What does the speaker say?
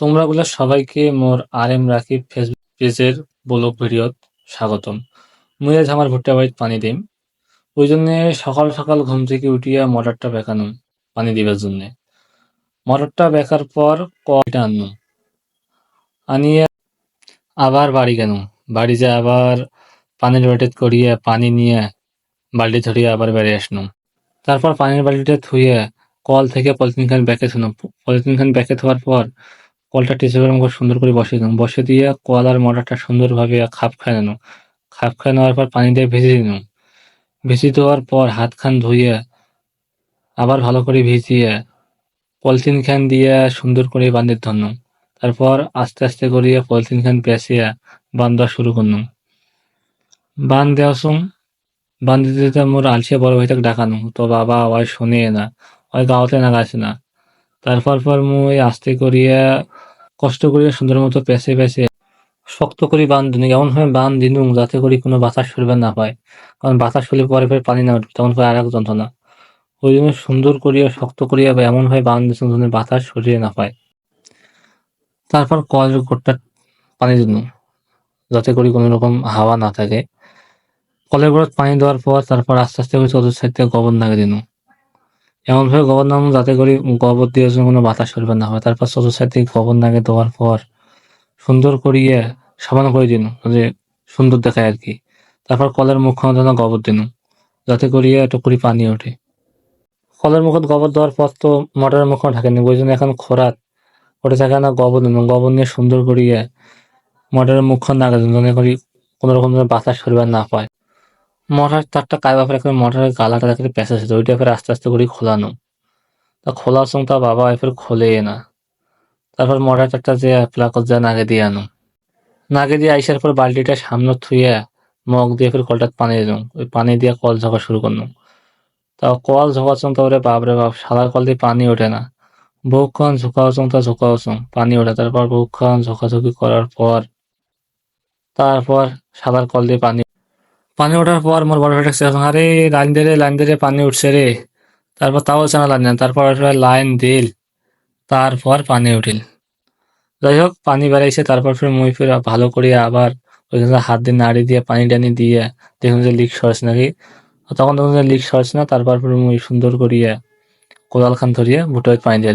তোমরা গুলা সবাইকে মোর আর.এম. রাকিব ফেসবুক পেজের ব্লগ ভিডিওত স্বাগতম। মুই আজ আমার ভুট্টা বাড়িত পানি দিম। ওই জন্যে সকাল সকাল ঘুম থেকে উঠিয়া মোটরটা বেঁকানুম পানি দিবার জন্যে। মোটরটা বেঁকার পর কলটা আননুম, আনিয়া আবার বাড়ি গেনুম। বাড়ি যে আবার পানির বালতিত করিয়া পানি নিয়ে বালতি ধরিয়া আবার বেরিয়ে আসনুম। তারপর পানির বালতিটা থুইয়া কল থেকে পলিথিন খান ব্যাকে থুনুম। পলিথিন খান ব্যাকে থোয়ার পর কলটা টিস্যু পেপারের মধ্যে সুন্দর করে বসিয়ে দিলাম। বসিয়ে দিয়ে কল আর মোটরটা সুন্দরভাবে খাপ খায় নিলাম। খাপ খায় নেওয়ার পর পানি দিয়ে ভিজিয়ে নিলাম। ভিজিয়ে দেওয়ার পর হাত খান ধুইয়া আবার ভালো করে ভিজিয়ে পলিথিন খান দিয়ে সুন্দর করে বান্ধিত ধরলাম। তারপর আস্তে আস্তে করিয়া পলিথিন খান পেঁচিয়া বান্ধা শুরু করলাম। বান দেওয়াছুম, বান দিতে দিতে মোর আলসিয়া বড় ভাইটাকে ডাকানো, তো বাবা ওই শুনে না, ওই গাওতে না গাছে না। তারপর মুই আস্তে করিয়া কষ্ট করিয়া সুন্দর মতো পেঁচে পেঁচে শক্ত করে বান দিনু, এমন ভাবে বান দিনু যাতে করে কোনো বাতাস সরবে না পায়। কারণ বাতাস হলে পরে ফের পানি না উঠবে, তখন ফের আর এক যন্ত্রণা। ওই জন্য সুন্দর করিয়া শক্ত করিয়া বা এমন ভাবে বান দিছুম যেন বাতাস সরিয়ে না পায়। তারপর কলের গোড়টা পানি দিনু যাতে করে কোনো রকম হাওয়া না থাকে। কলের গোড়াত পানি দেওয়ার পর তারপর আস্তে আস্তে করে চতুর্থ সাইড থেকে গোবর নাগে দিনু। এমন ভাবে গোবর নামু যাতে করে গোবর দিয়ে যেন কোনো বাতাস সরবে না হয়। তারপর চতুর্থ সাইড থেকে গোবর নাগে দেওয়ার পর সুন্দর করিয়ে সাবান করে দিনু, যে সুন্দর দেখায় আর কি। তারপর কলের মুখখান যেন গোবর দিনু যাতে করিয়ে একটু করে পানি ওঠে। কলের মুখত গোবর দেওয়ার পর তো মোটরের মুখখান ঢাকেনি, ওই জন্য এখন খোরাত ওটা থাকে না, গোবর দিনু। গোবর নিয়ে সুন্দর করিয়ে মোটরের মুখখান নাগে দিনু যাতে করে কোনো রকম যেন বাতাস সরবে না পায়। মোটর তারটা কায়বা ফের একটা মোটরের গালাটা দেখে পেঁচা ছিল, ওইটা ফের আস্তে আস্তে করে খোলানো। তা খোলার সময় তা বাবা ফের খোলে না। তারপর মোটর তারটা যে প্লাকত যা নাগে দিয়ে আনো, নাগে দিয়ে আইসার পর বালতিটা সামনে থুইয়া মগ দিয়ে ফের কলটাত পানি দিলাম। ওই পানি দিয়ে কল ঝোঁকা শুরু করলাম। তাও কল ঝোঁকাছুম তো ওরে বাপরে বাপ, শালার কল দিয়ে পানি ওঠে না। বহুক্ষণ ঝোঁকাছুম পানি ওঠে। তারপর বহুক্ষণ ঝোঁকাঝুঁকি করার পর তারপর শালার কল দিয়ে পানি পানি ওঠার পর মোর বড় ভাইটা চেয়েছে, আরে লাইন দে রে পানি উঠছে রে। তারপর তাও জানা লাইন দেন, তারপর লাইন দিল, তারপর পানি উঠিল। যাই হোক পানি বেড়াইছে। তারপর ফের মুই ফের ভালো করে আবার ওইখানে হাত দিয়ে নাড়ি দিয়ে পানি টানি দিয়ে দেখুন যে লিক সরছে নাকি। তখন লিক সরছে না। তারপর ফের মুই সুন্দর করিয়া কোদাল খান ধরিয়া ভুট্টায় পানি দিয়ে